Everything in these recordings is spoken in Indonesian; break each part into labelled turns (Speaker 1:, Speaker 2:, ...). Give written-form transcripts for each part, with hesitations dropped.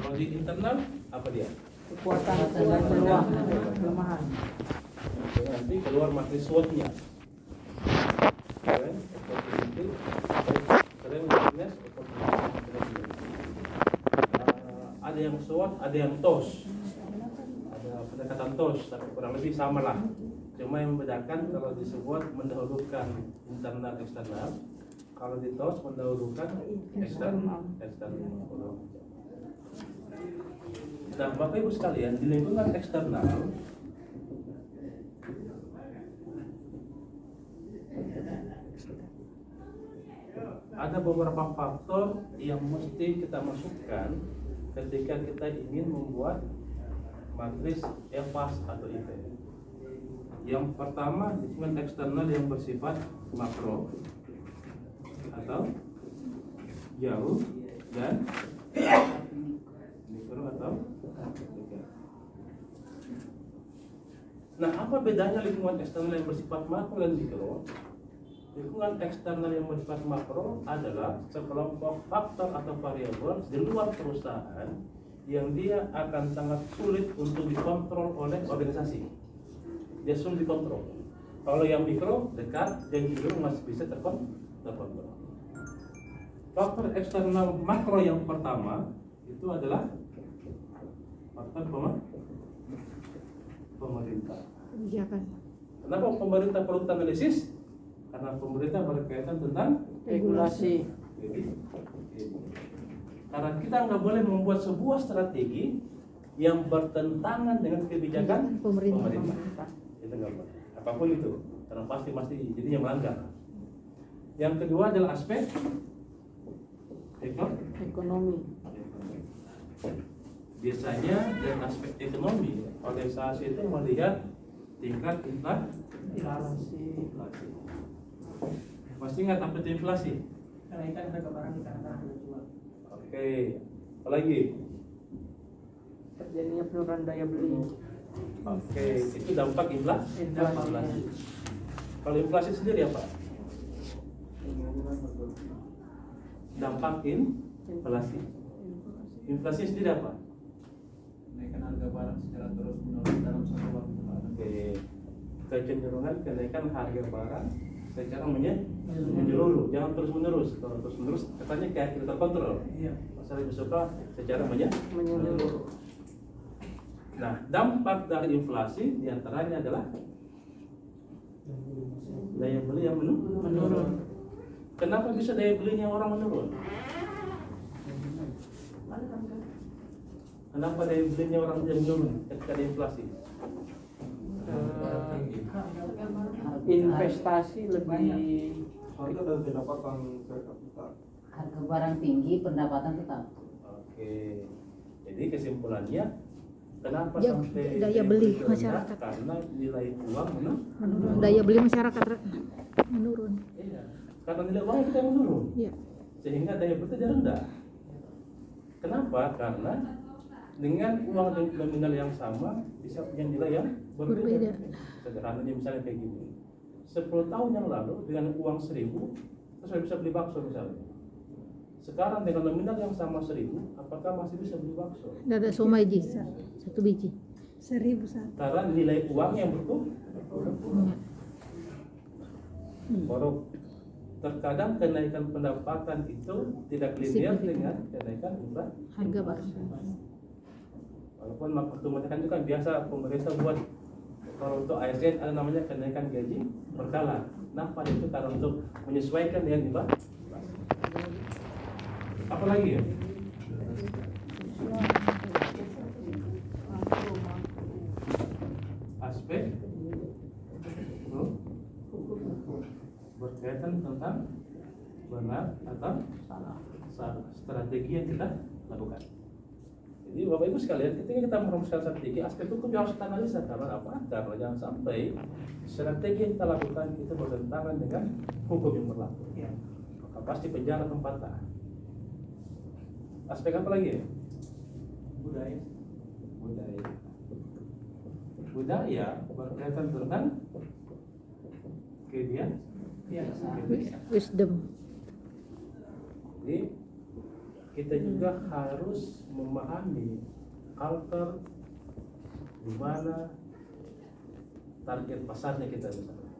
Speaker 1: Kalau di internal apa dia?
Speaker 2: Kekuatan dan peluang kelemahan.
Speaker 1: Nanti keluar matris SWOT-nya. Strength, opportunity, strength, weakness, opportunity. Ada yang SWOT, ada yang TOS. Ada pendekatan TOS, tapi kurang lebih sama lah. Cuma yang membedakan kalau di SWOT mendahulukan internal eksternal, kalau di TOS mendahulukan eksternal. Nah, Bapak Ibu sekalian, di lingkungan eksternal ada beberapa faktor yang mesti kita masukkan ketika kita ingin membuat matris EVAS atau IP. Yang pertama, lingkungan eksternal yang bersifat makro atau jauh dan mikro atau mikro. Nah, apa bedanya lingkungan eksternal yang bersifat makro dan mikro? Lingkungan eksternal yang bersifat makro adalah sekelompok faktor atau variabel di luar perusahaan yang dia akan sangat sulit untuk dikontrol oleh organisasi. Dia sulit dikontrol. Kalau yang mikro dekat dan cenderung masih bisa terkontrol. Faktor eksternal makro yang pertama itu adalah faktor pemerintah. Kenapa pemerintah perlu analisis? Karena pemerintah berkaitan tentang
Speaker 2: Regulasi.
Speaker 1: Karena kita nggak boleh membuat sebuah strategi yang bertentangan dengan kebijakan pemerintah. Itu nggak boleh. Apapun itu, karena pasti jadinya melanggar. Yang kedua adalah aspek
Speaker 2: Ekonomi.
Speaker 1: Biasanya dari aspek ekonomi, organisasi itu melihat tingkat inflasi. Masih ingat apa itu inflasi?
Speaker 3: Kenaikan harga barang karena harga jual.
Speaker 1: Oke, apa lagi?
Speaker 2: Terjadinya penurunan daya beli.
Speaker 1: Oke, itu dampak inflasi. Kalau inflasi sendiri apa? Dampak inflasi. Inflasi sendiri apa?
Speaker 3: Kenaikan harga barang secara terus menerus dalam satu waktu.
Speaker 1: Oke, kecenderungan kenaikan harga barang secara menyeluruh, jangan terus menerus. Kalau terus menerus katanya kayak tidak terkontrol.
Speaker 3: Iya.
Speaker 1: Saya lebih suka secara menyeluruh. Nah, dampak dari inflasi diantaranya adalah daya beli yang menurun. Kenapa bisa daya belinya orang menurun? Kenapa daya belinya orang menurun ketika ada inflasi?
Speaker 2: Investasi lebih
Speaker 4: harga dan pendapatan per kapita.
Speaker 5: Harga barang tinggi, pendapatan tetap.
Speaker 1: Oke, jadi kesimpulannya kenapa
Speaker 6: Ya,
Speaker 1: sampai
Speaker 6: daya beli
Speaker 1: rendah?
Speaker 6: masyarakat.
Speaker 1: Karena nilai uang
Speaker 6: menurun, daya beli masyarakat menurun.
Speaker 1: Iya, karena nilai uang kita menurun,
Speaker 6: Iya.
Speaker 1: sehingga daya beli jadi rendah. Kenapa? Karena dengan uang nominal yang sama bisa punya nilai yang berbeda. Sederhananya misalnya kayak gini, 10 tahun yang lalu dengan uang 1.000 saya bisa beli bakso misalnya. Sekarang dengan nominal yang sama 1.000, apakah masih bisa beli bakso?
Speaker 6: Tidak ada somai ji, 1 biji 1.000.
Speaker 1: Karena nilai uang yang berkurang. Kalau terkadang kenaikan pendapatan itu tidak linear dengan kenaikan
Speaker 6: harga barang.
Speaker 1: Walaupun pertumbuhan itu kan biasa pemerintah buat, kalau untuk ASN ada namanya kenaikan gaji berkala. Nah, pada itu karena untuk menyesuaikan dengan inflasi. Apa lagi ya? Aspek berkaitan tentang benar atau salah strategi yang kita lakukan. Jadi Bapak Ibu sekalian, ketika kita merumuskan strategi, aspek hukum juga harus kita analisa. Karena apa? Karena jangan sampai strategi yang kita lakukan itu bertentangan dengan hukum yang berlaku. Maka pasti penjara tempatnya. Aspek apa lagi?
Speaker 3: Budaya.
Speaker 1: Budaya berkaitan tentang kebiasaan.
Speaker 6: Wisdom.
Speaker 1: Jadi kita juga harus memahami alter di mana target pasarnya kita misalnya.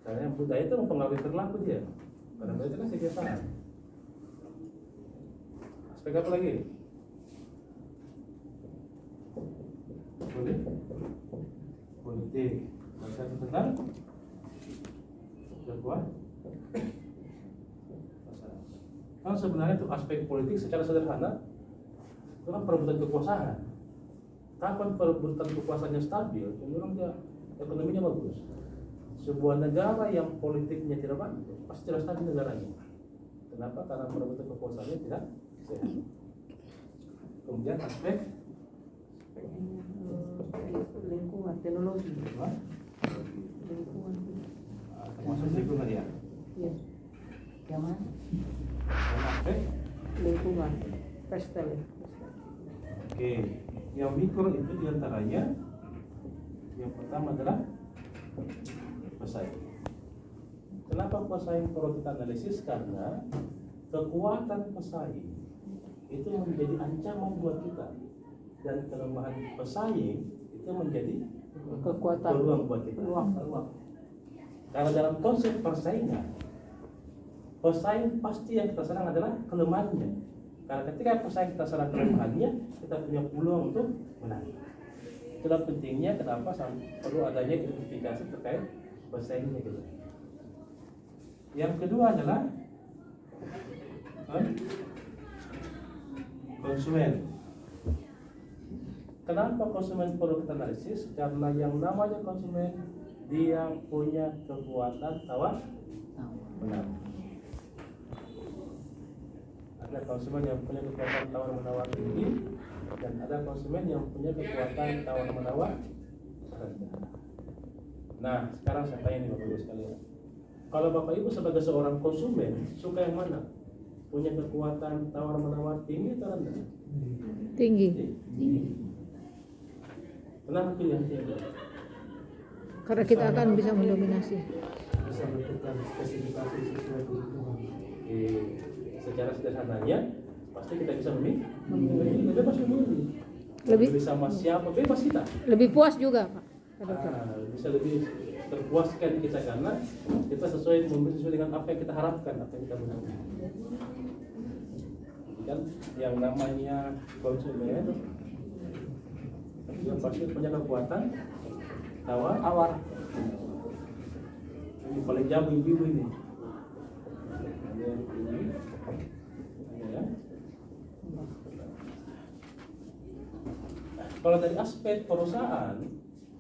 Speaker 1: Karena budaya itu mempengaruhi perilaku dia. Karena itu kan kebiasaan. Aspek apa lagi? Politik. Maka tentang kekuatan. Kan sebenarnya itu aspek politik secara sederhana itu kan perebutan kekuasaan. Kapan perebutan kekuasaannya stabil, cenderung dia ekonominya bagus. Sebuah negara yang politiknya tidak bagus, pasti tidak stabil negaranya. Kenapa? Karena perebutan kekuasaannya tidak sehat. Kemudian aspek
Speaker 2: lingkungan, teknologi.
Speaker 1: Hah?
Speaker 2: Lingkungan.
Speaker 1: Termasuk lingkungan ya.
Speaker 2: Iya,
Speaker 5: Yang mana?
Speaker 1: Dan aspek
Speaker 2: lingkungan. Pestel.
Speaker 1: oke, yang mikro itu diantaranya yang pertama adalah pesaing. Kenapa pesaing perlu kita analisis? Karena kekuatan pesaing itu menjadi ancaman buat kita dan kelemahan pesaing itu menjadi
Speaker 2: Kekuatan.
Speaker 1: peluang buat kita.
Speaker 2: Peluang.
Speaker 1: Karena dalam konsep persaingan, pesaing pasti yang kita serang adalah kelemahannya. Karena ketika pesaing kita serang kelemahannya, kita punya peluang untuk menang. Itulah pentingnya kenapa perlu adanya identifikasi terkait pesaingnya kita. Yang kedua adalah konsumen. Kenapa konsumen perlu kita analisis? Karena yang namanya konsumen dia punya kekuatan tawar menawar. Ada konsumen yang punya kekuatan tawar menawar tinggi dan ada konsumen yang punya kekuatan tawar menawar rendah. Nah, sekarang saya tanya nih Bapak Ibu sekalian. Kalau Bapak Ibu sebagai seorang konsumen suka yang mana? Punya kekuatan tawar menawar tinggi atau rendah?
Speaker 6: Tinggi.
Speaker 1: Tinggi. Kenapa pilih yang tinggi?
Speaker 6: Karena kita akan bisa mendominasi.
Speaker 4: Bisa menentukan spesifikasi sesuai kebutuhan.
Speaker 1: Secara sederhananya pasti kita bisa memilih. Bebas memilih.
Speaker 6: Lebih
Speaker 1: Memilih sama siapa bebas kita.
Speaker 6: lebih puas juga, Pak. Pak Dokter.
Speaker 1: Bisa lebih terpuaskan kita karena kita sesuai dengan apa yang kita harapkan, apa yang kita butuhkan. Kan yang namanya konsumen dia pasti punya kekuatan tawar. Ini paling jago ibu ini. Ada yang ini, ada ya. Kalau dari aspek perusahaan,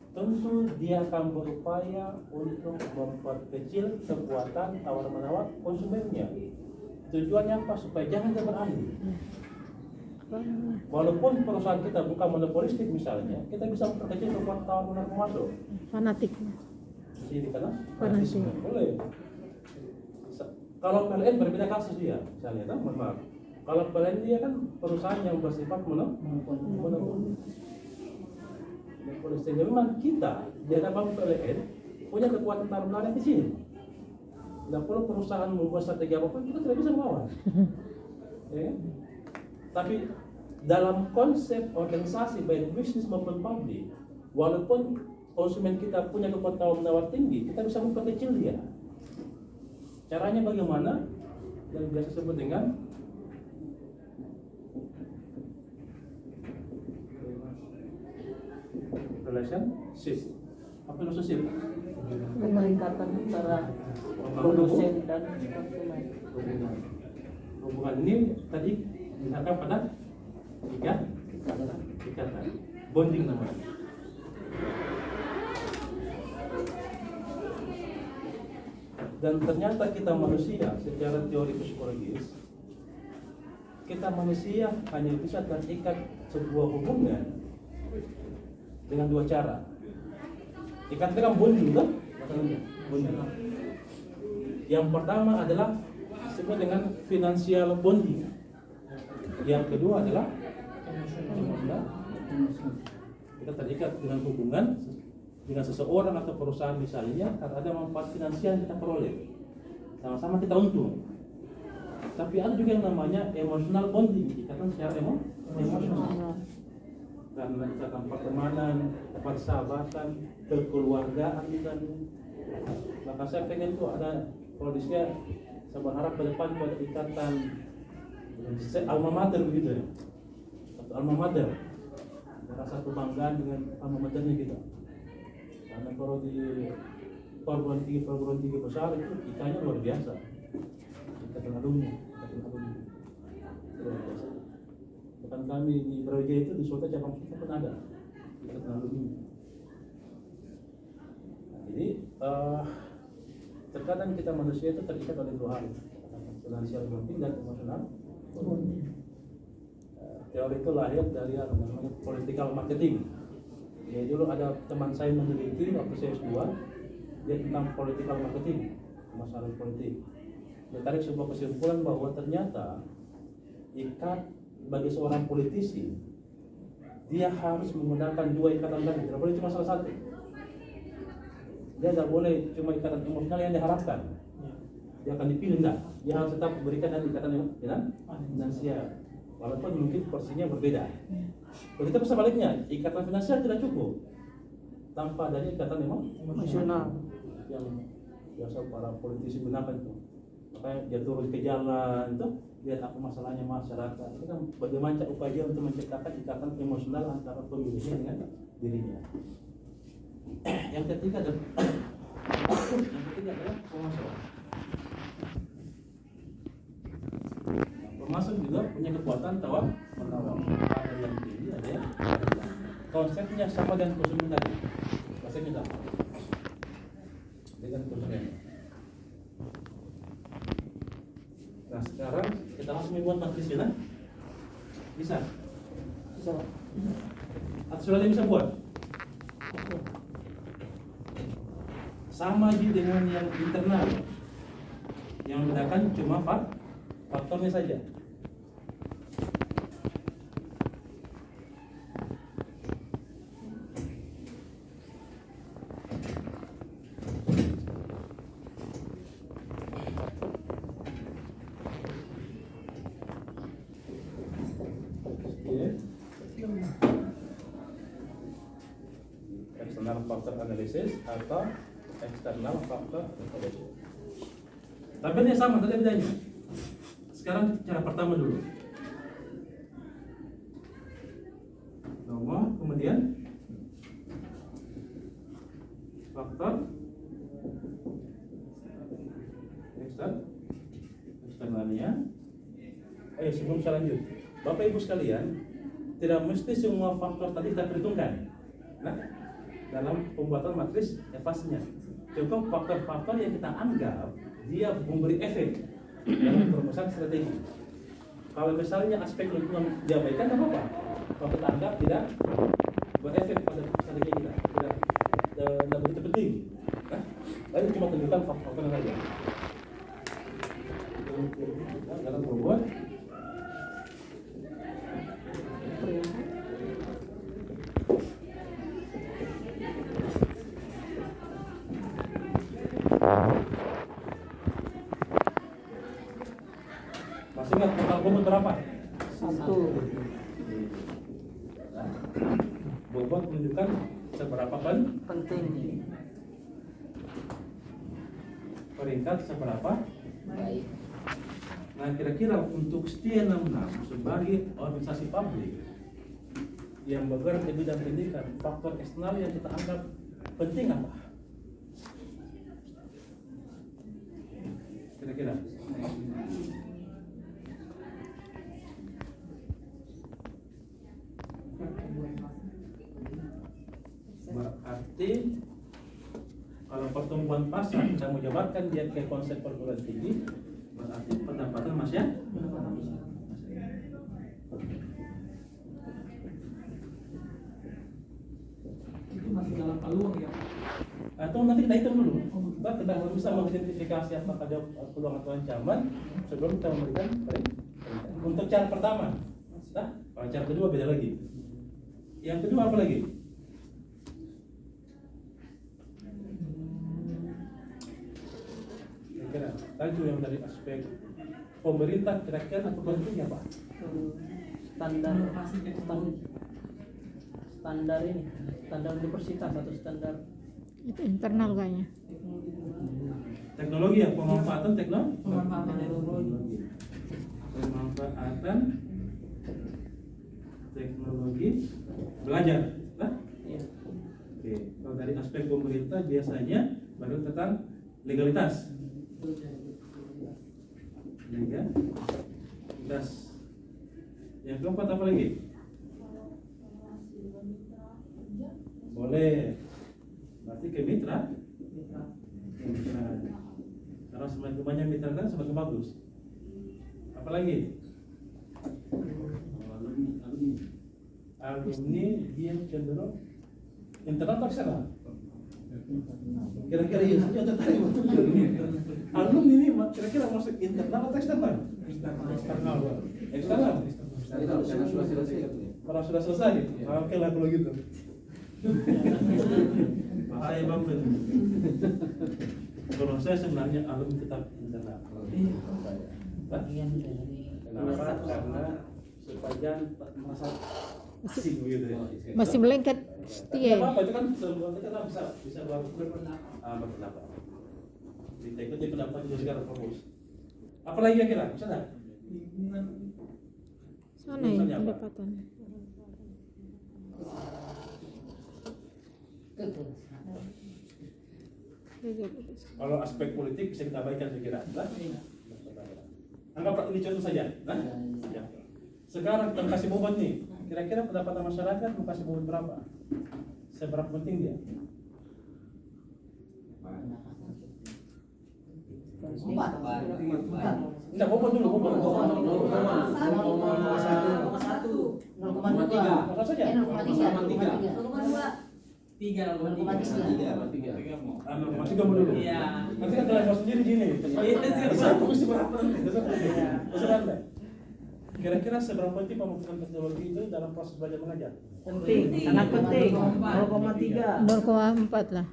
Speaker 1: tentu dia akan berupaya untuk memperkecil kekuatan tawar-menawar konsumennya. Tujuannya apa? Supaya jangan dia beralih. Walaupun perusahaan kita bukan monopolistik misalnya, kita bisa memperkecil kekuatan tawar-menawar masuk.
Speaker 6: Fanatik.
Speaker 1: Jadi dikatakan
Speaker 6: Fanatik.
Speaker 1: boleh. Kalau PLN berbeda kasus dia, misalnya, kan? Mohon maaf. Kalau PLN dia kan perusahaan yang bersifat monopoli. Sehingga memang kita di hadapan PLN punya kekuatan tawar-menawar yang kecil. Tidak perlu perusahaan membuat strategi apapun, kita tidak bisa melawan. Ya. Tapi dalam konsep organisasi baik bisnis maupun publik, walaupun konsumen kita punya kekuatan tawar-menawar tinggi, kita bisa memperkecil dia. Caranya bagaimana? Yang biasa disebut dengan relationship. Apa relationship?
Speaker 2: Keterikatan antara produsen dan konsumen.
Speaker 1: Hubungan ini tadi misalkan pada ikatan bonding namanya. Dan ternyata kita manusia secara teori psikologis, kita manusia hanya bisa terikat sebuah hubungan dengan dua cara. Ikat dengan bonding, kan? Bonding. Yang pertama adalah disebut dengan financial bonding. Yang kedua adalah kita terikat dengan hubungan dengan seseorang atau perusahaan misalnya karena ada manfaat finansial yang kita peroleh. Sama-sama kita untung. Tapi ada juga yang namanya emotional bonding, ikatan secara emosional. Karena ikatan pertemanan, persahabatan, kekeluargaan dan maka saya pengen tuh ada kondisinya, saya berharap ke depan buat ikatan alma mater begitu ya, atau alma mater, merasa kebanggaan dengan alma maternya kita. Karena kalau di perguruan tinggi besar itu ikatnya luar biasa, ikatan alumni. Luar biasa. Bahkan kami di Brawijaya itu di suatu cabang kita pun ada ikatan alumni. Jadi terkadang kita manusia itu terikat oleh dua hal, finansial bonding dan emosional bonding. Teori itu lahir dari yang namanya political marketing. Ya, dulu ada teman saya meneliti waktu saya S2, dia tentang political marketing, masalah politik. Dia tarik sebuah kesimpulan bahwa ternyata bagi seorang politisi dia harus menggunakan dua ikatan tadi, tidak boleh cuma salah satu. Dia tidak boleh cuma ikatan emosional yang diharapkan, dia akan dipilih, enggak, dia harus tetap memberikan ikatan finansial, walaupun mungkin porsinya berbeda. Begitu sebaliknya, ikatan finansial tidak cukup tanpa adanya ikatan emosional yang biasa para politisi gunakan itu. Makanya dia turun ke jalan itu, lihat apa masalahnya masyarakat, itu kan bagaimana upaya untuk menciptakan ikatan emosional antara pemilihnya dengan dirinya. Yang ketiga adalah pemasaran. Pemasok juga punya kekuatan tawar menawar. Ada yang tinggi, ada yang rendah. Konsepnya sama dengan konsumen tadi. Konsepnya sama dengan konsumen. Nah sekarang kita langsung membuat matris ya, bisa?
Speaker 2: Bisa.
Speaker 1: Atau sudah ada yang bisa buat? Sama aja dengan yang internal, yang membedakan cuma faktornya saja. External factor analysis atau external factor evaluation. Tabelnya sama, tadi bedanya. Sekarang cara pertama dulu. Nomor, kemudian faktor eksternalnya. Ayo sebelum saya lanjut, Bapak Ibu sekalian, tidak mesti semua faktor tadi kita perhitungkan. Nah, dalam pembuatan matris evasinya, cukup faktor-faktor yang kita anggap dia memberi efek dalam perumusan strategi. Kalau misalnya aspek lingkungan diabaikan, tidak apa-apa. Kalau kita anggap tidak berefek pada strategi kita, tidak begitu penting. Nah, lalu cuma tunjukkan faktor saja. Dalam membuat masih ingat total bobot berapa?
Speaker 2: 1.
Speaker 1: Bobot menunjukkan seberapa
Speaker 2: Penting.
Speaker 1: peringkat seberapa.
Speaker 5: Baik.
Speaker 1: Nah kira-kira untuk STIA 66 sebagai organisasi publik yang bergerak di bidang pendidikan, faktor eksternal yang kita anggap penting apa? Kira-kira? Berarti kalau pertumbuhan pasar kita mau jabarkan dia ke konsep perguruan tinggi, berarti pendapatan masih ya?
Speaker 3: Itu masih dalam peluang ya.
Speaker 1: Atau nanti kita hitung dulu. Kita bisa mengidentifikasi apakah ada peluang atau ancaman sebelum kita memberikan perintah. Untuk cara pertama, nah, kalau cara kedua beda lagi. Yang kedua apa lagi? Kira-kira tadi yang dari aspek pemerintah kira-kira pentingnya apa?
Speaker 2: Standar standar ini, standar universitas atau standar
Speaker 6: Itu internal kayaknya.
Speaker 1: Teknologi ya, pemanfaatan teknologi.
Speaker 2: pemanfaatan teknologi.
Speaker 1: Pemanfaatan teknologi belajar. Nah,
Speaker 2: Iya.
Speaker 1: oke. Kalau dari aspek pemerintah biasanya baru tentang legalitas. Legalitas. Yang keempat apa lagi? Boleh. Berarti ke mitra. Mitra. Karena semakin banyak mitra kan semakin bagus. Apalagi? Alumni dia cenderung internal atau eksternal? Kira-kira iya saja tertarik. Alumni ini kira-kira masuk internal atau eksternal? Eksternal. Eksternal. Kalau sudah selesai, oke lah kalau gitu. Bahaya banget. Kalau saya sebenarnya alumni tetap internal.
Speaker 5: Bagian dari
Speaker 1: Kenapa? Karena supaya merasa asing begitu ya.
Speaker 6: Masih melengket
Speaker 1: Tidak
Speaker 6: setia.
Speaker 1: apa-apa, itu kan sebelumnya kita bisa berpendapat. Kita ikuti pendapat itu sekarang fokus. Apalagi kira-kira? Bisa nggak?
Speaker 6: Sana ya pendapatan.
Speaker 1: Kalau aspek politik bisa kita abaikan saya kira. Nah, anggap ini contoh saja. Nah, ya. Sekarang kita kasih beban nih. Kira-kira pendapatan masyarakat mau kasih beban berapa? Seberapa penting dia?
Speaker 5: empat.
Speaker 1: Enggak, beban dulu, beban.
Speaker 5: 0,3.
Speaker 1: Apa saja? 0,3 mau dulu.
Speaker 3: Iya.
Speaker 1: Nanti kan kalian mau sendiri gini. Satu mesti berapa nanti? Terserah Anda. Kira-kira seberapa penting pembentukan teknologi itu dalam proses belajar mengajar?
Speaker 2: Penting, sangat penting. 0,3.
Speaker 6: 0,4 lah.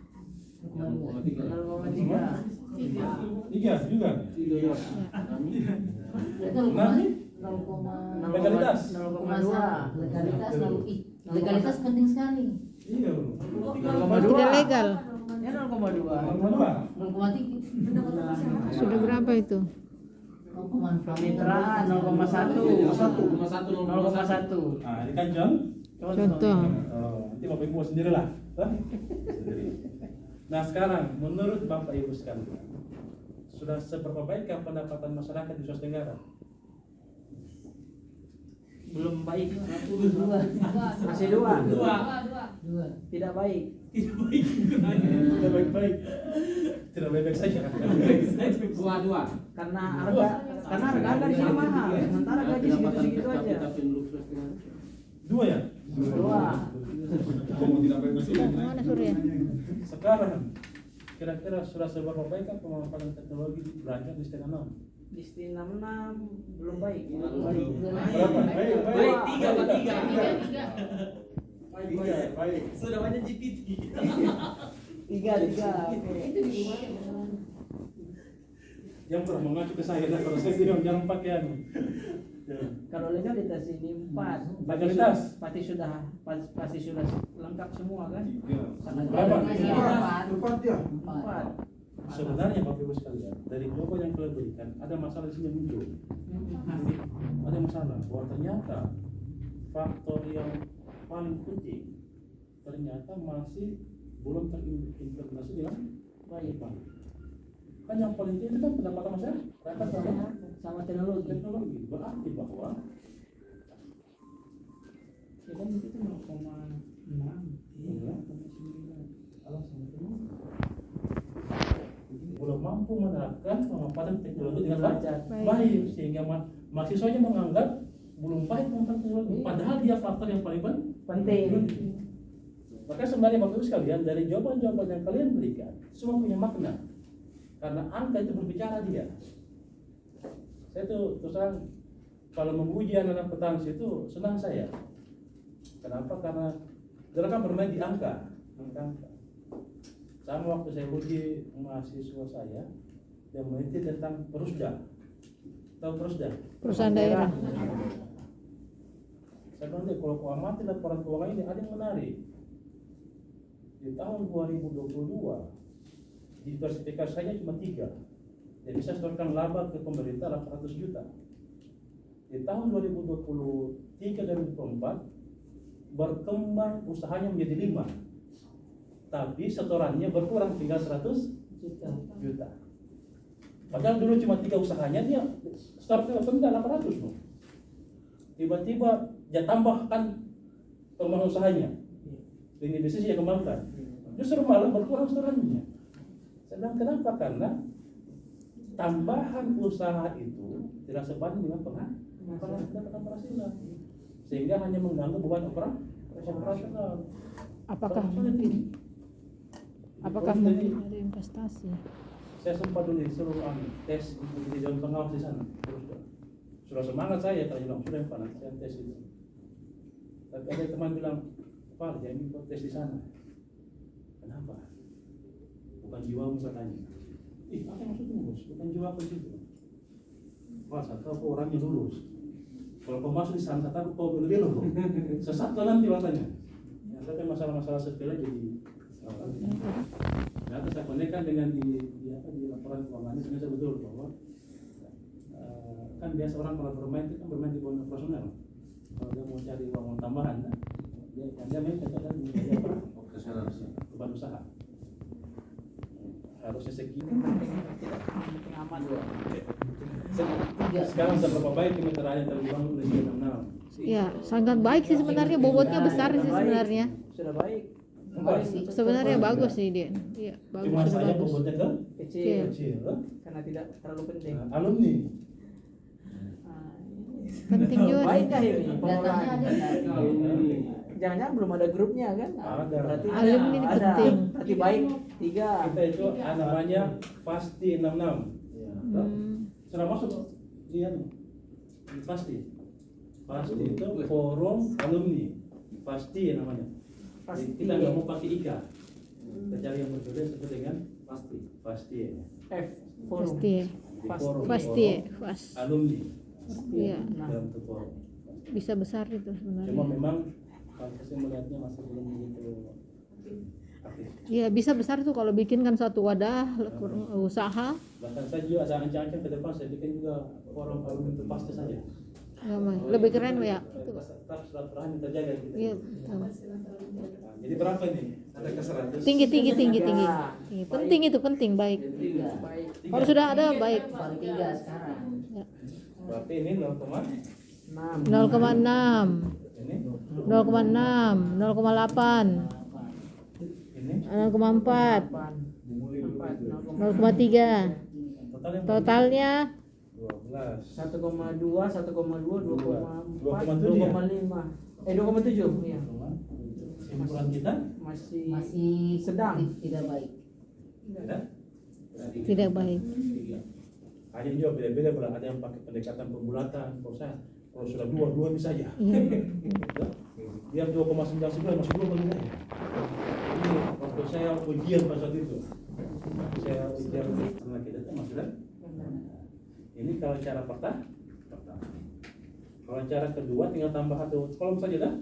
Speaker 2: 0,3.
Speaker 1: 3 juga.
Speaker 5: Itu
Speaker 1: Nanti
Speaker 5: 0,2.
Speaker 1: legalitas.
Speaker 2: 0,2.
Speaker 5: Legalitas penting sekali.
Speaker 1: Iya.
Speaker 6: Tidak legal.
Speaker 2: Ya 0,2.
Speaker 5: 0,3.
Speaker 6: Sudah berapa itu?
Speaker 2: Kemitraan 0,1. 0,1.
Speaker 1: Nah, ini kan contoh.
Speaker 6: Contoh.
Speaker 1: Nanti Bapak Ibu sendirilah. Sendiri. Nah, sekarang menurut Bapak Ibu sekalian, sudah seberapa baikkah pendapatan masyarakat di Sulawesi Tenggara?
Speaker 2: Belum baik. Masih
Speaker 3: Dua.
Speaker 5: 2.
Speaker 2: Tidak baik.
Speaker 1: Tidak baik-baik. Tidak baik-baik saja.
Speaker 3: Dua.
Speaker 2: Karena harga di sini mahal. Sementara gaji segitu-segitu aja.
Speaker 1: Dua ya?
Speaker 2: 2.
Speaker 6: Mana Surya?
Speaker 1: Sekarang kira-kira sudah seberapa baikkah pemanfaatan teknologi belajar di setengah 6?
Speaker 2: Di sini 66 belum baik.
Speaker 1: Berapa? Baik.
Speaker 3: Baik, 3.
Speaker 1: Baik.
Speaker 3: Sudah banyak GPT.
Speaker 2: 3.
Speaker 1: Yang pernah mengacu ke saya, kalau saya bilang jangan pakai anu.
Speaker 2: Kalau legalitas ini 4.
Speaker 1: Legalitas?
Speaker 2: Pasti sudah lengkap semua kan?
Speaker 1: Berapa?
Speaker 2: 4.
Speaker 1: Sebenarnya Bapak Ibu sekalian, dari jawaban yang kalian berikan, ada masalah di sini muncul. Ada masalah bahwa ternyata faktor yang paling penting ternyata masih belum terimplementasi dengan baik. Kan yang paling penting itu kan pendapatan masyarakat
Speaker 2: Sama teknologi.
Speaker 1: berarti bahwa
Speaker 2: Ya kan itu 0,6.
Speaker 1: belum mampu menerapkan pemanfaatan teknologi dengan
Speaker 2: Baik.
Speaker 1: baik sehingga mahasiswanya menganggap belum baik pemanfaatan teknologi, padahal dia faktor yang paling
Speaker 2: Penting.
Speaker 1: Maka sebenarnya Bapak Ibu sekalian, dari jawaban-jawaban yang kalian berikan semua punya makna, karena angka itu berbicara dia. Saya tuh terus terang kalau menguji anak-anak petansi itu senang saya. Kenapa? Karena mereka bermain di angka. Sama waktu saya uji mahasiswa saya yang meneliti tentang Rusda. Tahu Prosda?
Speaker 6: Perusahaan daerah.
Speaker 1: Saya bilang deh, kalau kau amati laporan keuangan ini ada yang menarik. Di tahun 2022 diversifikasi saja cuma 3 dan bisa setorkan laba ke pemerintah 800 juta. Di tahun 2023 dan 2024 berkembang usahanya menjadi 5, tapi setorannya berkurang tinggal 100 juta. Padahal dulu cuma 3 usahanya, dia startnya tinggal 800 loh. Tiba-tiba dia tambahkan pengembangan usahanya, ini bisnis yang kembangkan, justru malah berkurang setorannya. Saya bilang kenapa? Karena tambahan usaha itu tidak sebanding dengan penghasilan, sehingga hanya mengganggu beban operasional.
Speaker 6: Apakah mungkin ada investasi?
Speaker 1: Saya sempat dulu disuruh tes di dewan pengawas di sana, terus sudah semangat saya kalau bilang sudah panas saya tes itu. Tapi ada teman bilang, Pak, jangan ikut tes di sana. Kenapa? Bukan jiwamu katanya. Ih, apa maksudnya bos? Bukan jiwa aku situ. Wah, saya tahu kau orangnya lurus. Kalau kau masuk di sana, saya tahu kau belok. Sesat kau nanti katanya. Ya, tapi masalah-masalah sepele jadi. Nah, saya konekkan dengan di laporan keuangan ini ternyata betul bahwa kan biasa orang kalau bermain itu kan bermain di bawah operasional. Kalau dia mau cari uang tambahan, dia main kadang dia beban usaha. Harusnya segitu. Sekarang seberapa baik kemitraannya terbangun dari 66?
Speaker 6: Ya, sangat baik sih sebenarnya, bobotnya besar sih sebenarnya.
Speaker 2: Sudah baik.
Speaker 6: Sebenarnya bagus sih dia. Iya, bagus,
Speaker 1: Cuma
Speaker 6: sudah
Speaker 1: saya
Speaker 6: bagus.
Speaker 1: bobotnya
Speaker 2: Kecil.
Speaker 1: kecil.
Speaker 2: Karena tidak terlalu penting.
Speaker 1: Alumni.
Speaker 6: Penting juga.
Speaker 2: Baik kah ini?
Speaker 5: Datanya
Speaker 2: Pengelolaan.
Speaker 5: ada nggak?
Speaker 2: Jangan-jangan belum ada grupnya kan?
Speaker 1: Ada.
Speaker 2: Berarti
Speaker 6: Alumni ini
Speaker 2: ada.
Speaker 6: penting.
Speaker 2: Berarti baik 3.
Speaker 1: Kita itu namanya pasti 66. Sudah masuk iya nih. Pasti itu forum alumni, pasti namanya.
Speaker 2: Pasti.
Speaker 1: Kita nggak mau pakai ika, kita cari yang berbeda seperti dengan pasti ya.
Speaker 2: F. Forum.
Speaker 6: Pasti.
Speaker 1: Di forum,
Speaker 6: Pasti.
Speaker 1: forum
Speaker 6: Pas.
Speaker 1: alumni
Speaker 6: Iya,
Speaker 2: Nah,
Speaker 1: dalam tuh forum.
Speaker 6: bisa besar itu
Speaker 1: Cuma
Speaker 6: sebenarnya.
Speaker 1: memang kalau saya melihatnya masih belum begitu aktif.
Speaker 6: Iya, bisa besar tuh kalau bikin kan satu wadah usaha.
Speaker 1: Bahkan saya juga ada ancang-ancang ke depan saya bikin juga forum alumni itu pasti saja.
Speaker 6: Ya, lebih keren ya.
Speaker 1: Tetap silaturahmi terjaga gitu.
Speaker 6: Iya, betul.
Speaker 1: Nah, jadi berapa ini? Ada ke 100?
Speaker 6: Tinggi. Penting itu, penting, baik.
Speaker 2: baik.
Speaker 6: Kalau sudah ada baik.
Speaker 5: Baru 3 sekarang.
Speaker 6: Ya.
Speaker 1: Berarti ini
Speaker 2: 6.
Speaker 6: 0,6,
Speaker 1: ini
Speaker 6: 0,6, 0,8,
Speaker 1: ini
Speaker 6: 0,4, 0,3. Totalnya
Speaker 1: 12.
Speaker 2: 1,2, 1,2, 2,4,
Speaker 1: 2,7 ya?
Speaker 2: 2,5. 2,7. Iya.
Speaker 1: Kesimpulan kita
Speaker 2: Masih sedang.
Speaker 5: Tidak baik.
Speaker 6: tidak baik.
Speaker 1: ada yang juga beda-beda, ada yang pakai pendekatan pembulatan. Kalau sudah dua bisa aja.
Speaker 6: Iya.
Speaker 1: Biar 2,9 sebulan masih 2 bagi saya. Ini waktu saya ujian pada saat itu. Saya ujian sama kita itu maksudnya. Ini kalau cara pertama. Kalau cara kedua tinggal tambah satu kolom saja dah.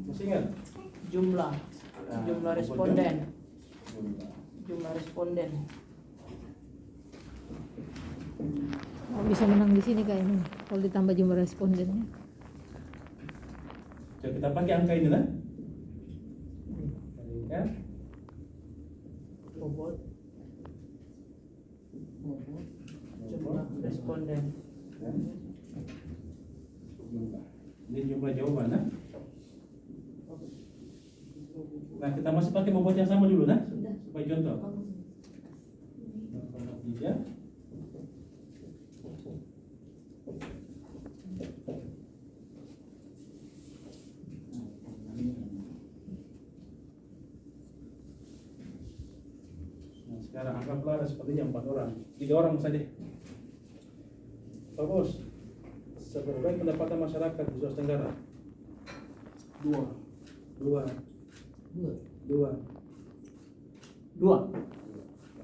Speaker 1: Masih ingat?
Speaker 2: Jumlah responden. Jumlah responden.
Speaker 6: Oh, bisa menang di sini kayaknya kalau ditambah jumlah respondennya.
Speaker 1: Coba kita pakai angka ini lah. Kan?
Speaker 2: Bobot. Jumlah responden.
Speaker 1: Ini jumlah jawaban, nah. Nah, kita masih pakai bobot yang sama dulu, nah, supaya contoh. 3. Nah, sekarang anggaplah sepertinya 4 orang, 3 orang saja. Pak Bos, seberapa baik pendapatan masyarakat di Sulawesi Tenggara? 2.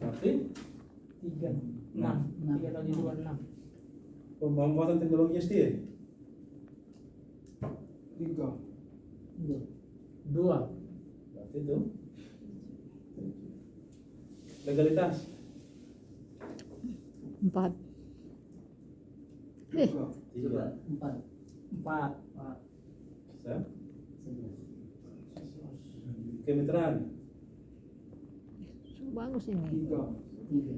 Speaker 1: Berarti
Speaker 2: 3. 6. 3 kali 2 6.
Speaker 1: Pemanfaatan teknologi SDA.
Speaker 2: 3. 2.
Speaker 1: Berarti itu. Legalitas.
Speaker 6: 4.
Speaker 1: 3.
Speaker 5: 4.
Speaker 2: 4.
Speaker 1: Bisa. Kemitraan.
Speaker 6: Bagus ini.
Speaker 2: 3.
Speaker 5: 3.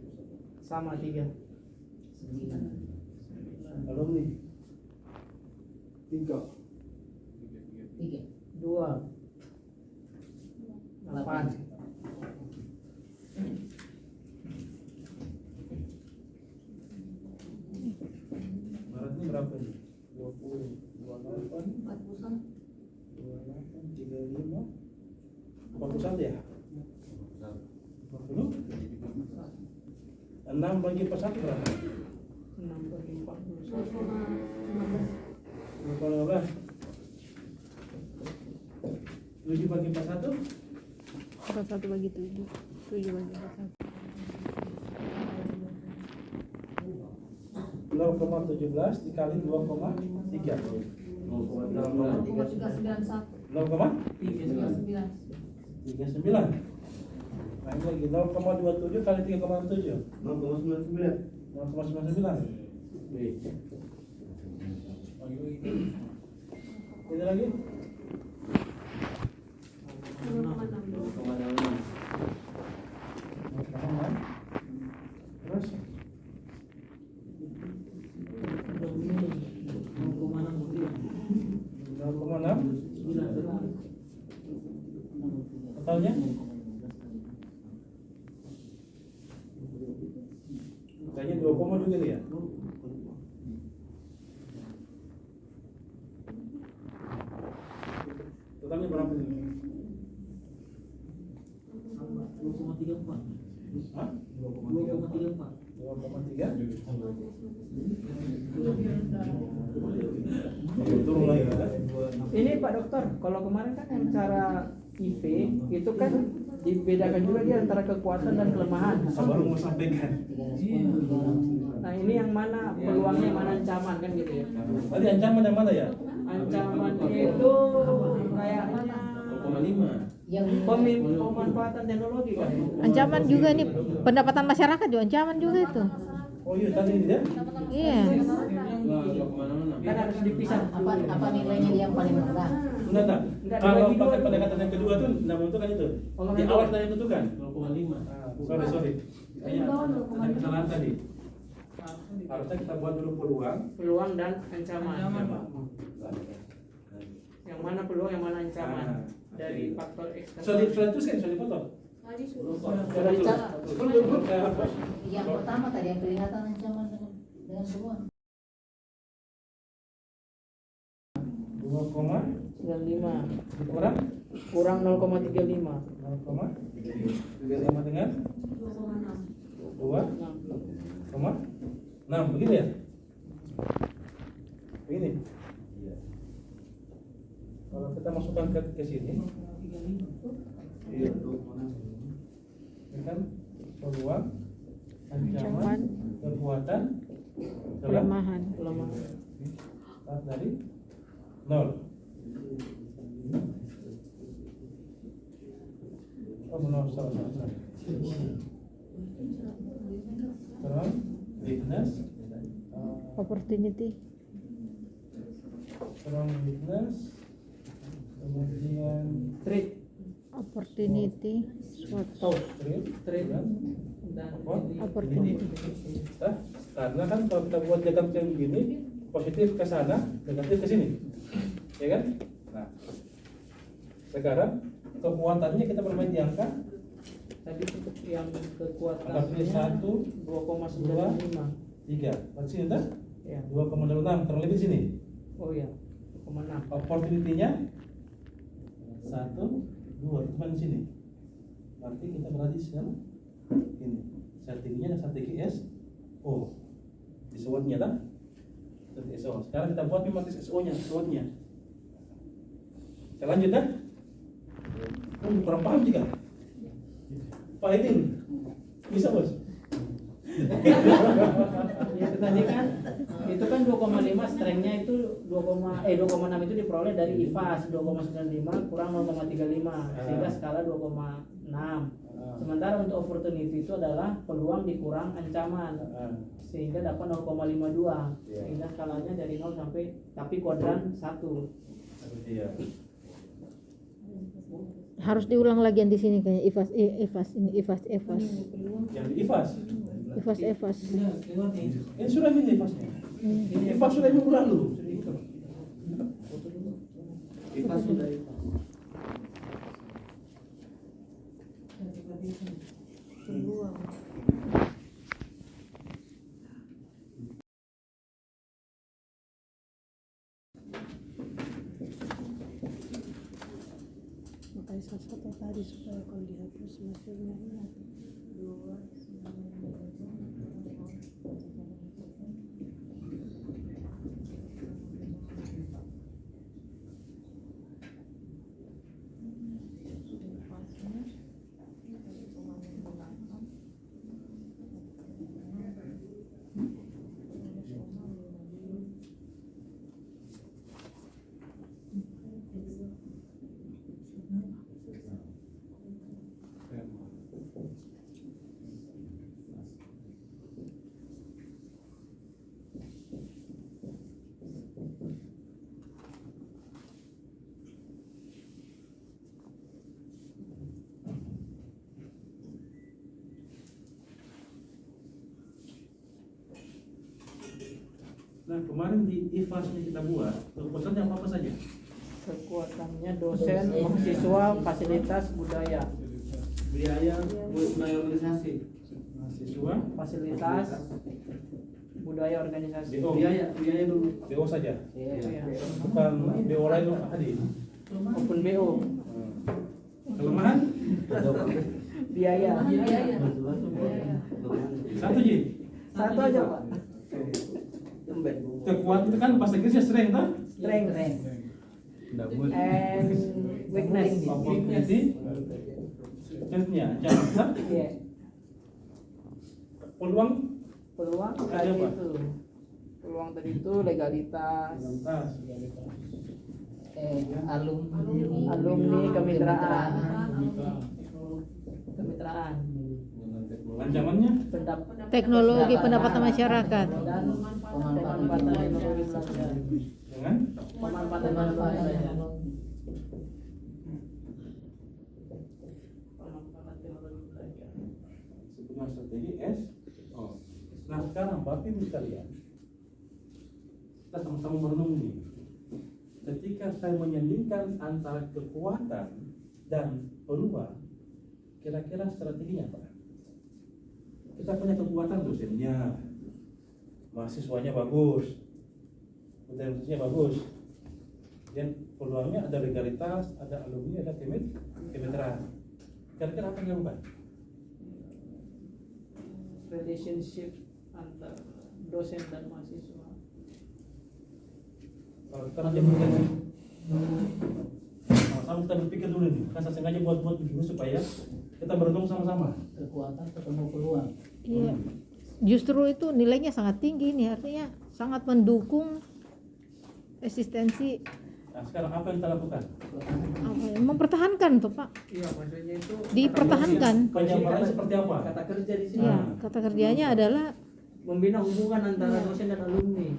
Speaker 2: Sama 3.
Speaker 5: 9.
Speaker 1: Alumni.
Speaker 2: 3.
Speaker 5: 3.
Speaker 2: 2. 8.
Speaker 1: Maret ini berapa nih? 20, 28,
Speaker 5: 41.
Speaker 1: 28, 35, 41 ya? 40? 6 bagi per 1 berapa?
Speaker 2: 6 bagi 41.
Speaker 1: 15. 7 bagi 41?
Speaker 6: 41 bagi 7. 7 bagi 41.
Speaker 1: 0,17 dikali 2,3.
Speaker 5: 391.
Speaker 1: 0,39.
Speaker 5: 39.
Speaker 1: Nah ini lagi 0,27 kali 3,7.
Speaker 4: 0,99.
Speaker 1: 0,99. Ini lagi 0,6. Terus 0,6. Totalnya? Kayaknya 2, juga nih ya? Totalnya berapa nih?
Speaker 5: 2,34.
Speaker 1: Hah?
Speaker 5: 2,34.
Speaker 1: 2,3? Turun lagi kan?
Speaker 2: Ini Pak Dokter, kalau kemarin kan yang cara IV itu kan dibedakan juga dia antara kekuatan dan kelemahan.
Speaker 1: Baru mau sampaikan.
Speaker 5: 310.
Speaker 2: Nah ini yang mana peluangnya, mana ancaman kan gitu ya.
Speaker 1: Tadi ancaman yang mana ya?
Speaker 2: Ancaman itu kayaknya
Speaker 1: 0,5.
Speaker 5: Yang
Speaker 2: pemanfaatan teknologi kan.
Speaker 6: Ancaman juga nih, pendapatan masyarakat juga ancaman juga itu.
Speaker 1: Oh iya tadi ini ya?
Speaker 6: Iya.
Speaker 2: Kan harus dipisah.
Speaker 5: apa nilainya yang paling rendah?
Speaker 1: Enggak tak?
Speaker 2: Enggak,
Speaker 1: Kalau
Speaker 2: dibagi dua
Speaker 1: pakai
Speaker 2: tuh.
Speaker 1: pendekatan yang kedua tuh tidak menentukan itu.
Speaker 2: Oh,
Speaker 1: Di
Speaker 2: enggak.
Speaker 1: awal tadi menentukan. 0,5. Sorry. Kayaknya ada kesalahan tadi. Harusnya kita buat dulu peluang.
Speaker 2: Peluang dan ancaman. Yang mana peluang, yang mana ancaman dari faktor X.
Speaker 1: Sudah dituliskan, sudah dipotong.
Speaker 2: Sudah dicatat.
Speaker 5: Yang pertama tadi yang peringatan ancaman dengan semua.
Speaker 1: 2,95
Speaker 2: kurang kurang 0,35.
Speaker 1: 0,3 sama dengan 2,6 begitu ya? Begini. Kalau kita masukkan ke sini, iya, ini kan peluang, ancaman, kekuatan,
Speaker 6: Kelemahan.
Speaker 1: start dari 0. Oh benar, salah. Sekarang weakness,
Speaker 6: Opportunity.
Speaker 1: sekarang weakness, kemudian
Speaker 2: Trade,
Speaker 6: Opportunity. Suatu.
Speaker 2: trade dan
Speaker 6: Opportunity.
Speaker 1: Nah, karena kan kalau kita buat diagram kayak begini, positif ke sana, negatif ke sini, ya kan? Nah, sekarang kekuatannya kita bermain di angka.
Speaker 2: tadi untuk yang kekuatannya
Speaker 1: Angka 1,
Speaker 2: 2,95.
Speaker 1: 3. Berarti sini dah
Speaker 2: Ya.
Speaker 1: 2,06 kurang lebih sini.
Speaker 2: Oh iya, 2,6.
Speaker 1: Opportunity-nya 1, 2 cuma di sini. Berarti kita berarti sekarang ini. Strateginya ada strategi SO. Di SWOT-nya dah. Strategi SO. Sekarang kita buat matris SO-nya, SWOT-nya. Kita lanjut dah. Kurang paham juga. Pak Edin, bisa bos?
Speaker 2: Ya itu tadi kan itu kan 2,5 strengthnya itu 2,6 itu diperoleh dari IFAS 2,95 kurang 0,35 sehingga skala 2,6. Sementara untuk opportunity itu adalah peluang dikurang ancaman sehingga dapat 0,52 sehingga skalanya dari 0 sampai tapi kuadran 1.
Speaker 1: Iya.
Speaker 6: Harus diulang lagi yang di sini kayaknya IFAS ini IFAS
Speaker 1: Yang di IFAS. Ini sudah ini IFASnya. Ini IFAS sudah minggu lalu.
Speaker 4: IFAS sudah
Speaker 7: Makanya salah satu tadi supaya kalau dihapus masih ingat.
Speaker 1: Nah kemarin di IFAS yang kita buat, kekuatannya apa saja?
Speaker 2: Kekuatannya dosen, mahasiswa, fasilitas, budaya.
Speaker 4: biaya buat organisasi.
Speaker 1: Mahasiswa,
Speaker 2: Fasilitas, budaya organisasi.
Speaker 1: BO.
Speaker 4: Biaya dulu.
Speaker 1: BO saja.
Speaker 2: Iya.
Speaker 1: Bukan BO lain loh hadir.
Speaker 2: Open BO,
Speaker 1: Kelemahan?
Speaker 2: biaya.
Speaker 1: Satu Ji.
Speaker 2: Satu aja Pak.
Speaker 1: Kekuatan itu kan bahasa Inggrisnya strength kan?
Speaker 2: Strength and weakness.
Speaker 1: Weakness di strength-nya. Jangan besar.
Speaker 2: Iya.
Speaker 1: Peluang
Speaker 2: Peluang
Speaker 1: Ada
Speaker 2: tadi
Speaker 1: apa?
Speaker 2: itu. Peluang tadi itu legalitas,
Speaker 1: lantas.
Speaker 2: alumni, kemitraan.
Speaker 1: Ancamannya?
Speaker 6: teknologi pendapatan masyarakat.
Speaker 2: Dan pemanfaatan teknologi belajar.
Speaker 1: Dengan
Speaker 2: Pemanfaatan teknologi belajar. Pemanfaatan teknologi belajar.
Speaker 1: sebuah strategi S. Nah sekarang Bapak Ibu sekalian, kita sama-sama merenung nih. Ketika saya menyandingkan antara kekuatan dan peluang, kira-kira strateginya apa? Kita punya kekuatan dosennya, mahasiswanya bagus, potensinya bagus, dan peluangnya ada legalitas, ada alumni, ada kemitraan. Kira-kira apa yang dilakukan?
Speaker 2: Relationship antar dosen dan mahasiswa.
Speaker 1: Kalau kita nanti berpikir, sama-sama kita berpikir dulu nih. Kan saya sengaja buat begini supaya kita merenung sama-sama.
Speaker 5: Kekuatan ketemu peluang.
Speaker 6: Iya. Justru itu nilainya sangat tinggi nih, artinya sangat mendukung eksistensi
Speaker 1: Nah sekarang apa yang kita lakukan?
Speaker 6: apa ya, mempertahankan tuh Pak.
Speaker 2: Iya, maksudnya itu
Speaker 6: Dipertahankan.
Speaker 1: Penyampaiannya seperti apa?
Speaker 2: kata kerja di sini.
Speaker 6: Ya, kata kerjanya adalah
Speaker 2: Membina hubungan antara dosen dan alumni.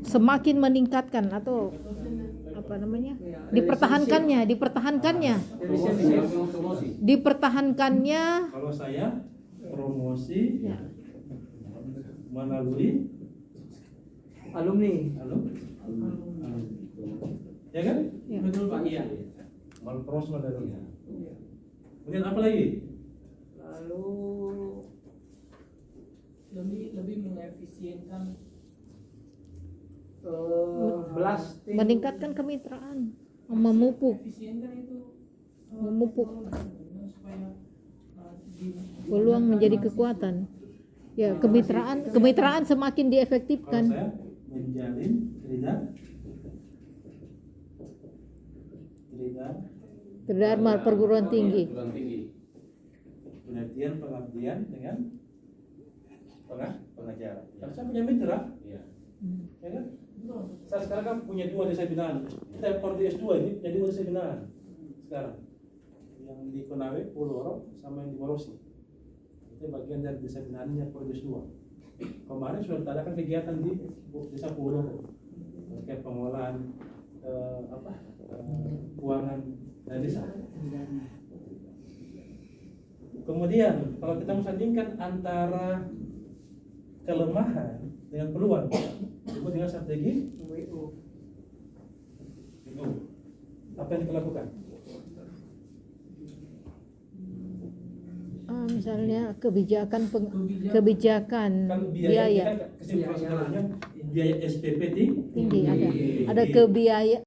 Speaker 6: semakin meningkatkan atau apa namanya? Dipertahankannya. Dipertahankannya
Speaker 1: Kalau saya promosi
Speaker 6: ya.
Speaker 1: melalui
Speaker 2: Alumni.
Speaker 1: ya kan?
Speaker 6: Ya.
Speaker 2: Betul Pak, iya.
Speaker 1: Malpros melalui. Kemudian apa lagi?
Speaker 2: Lalu
Speaker 3: lebih mengefisienkan
Speaker 2: blasting.
Speaker 6: Meningkatkan kemitraan, memupuk
Speaker 3: efisienkan itu supaya
Speaker 6: peluang menjadi kekuatan. Ya, kemitraan semakin
Speaker 1: Kalau
Speaker 6: diefektifkan.
Speaker 1: saya menjalin
Speaker 6: Tridharma perguruan tinggi.
Speaker 1: penelitian pengabdian dengan pengacara. Karena saya punya mitra,
Speaker 3: Iya.
Speaker 1: ya kan? Saya sekarang kan punya 2 desa binaan. Kita kalau di S2 ini punya 2 desa binaan sekarang. Yang di Konawe, Pulau Oro, sama yang di Morosi. Itu bagian dari desa binaannya Pulau S2. Kemarin sudah diadakan kegiatan di desa Pulau Oro terkait pengolahan keuangan dan desa. Kemudian kalau kita mensandingkan antara kelemahan dengan peluang, disebut dengan strategi WO. Apa yang kita lakukan?
Speaker 6: Misalnya kebijakan
Speaker 1: Kan biaya,
Speaker 6: biaya
Speaker 1: kan kesimpulan sebenarnya biaya SPP tinggi.
Speaker 6: tinggi, ada kebiaya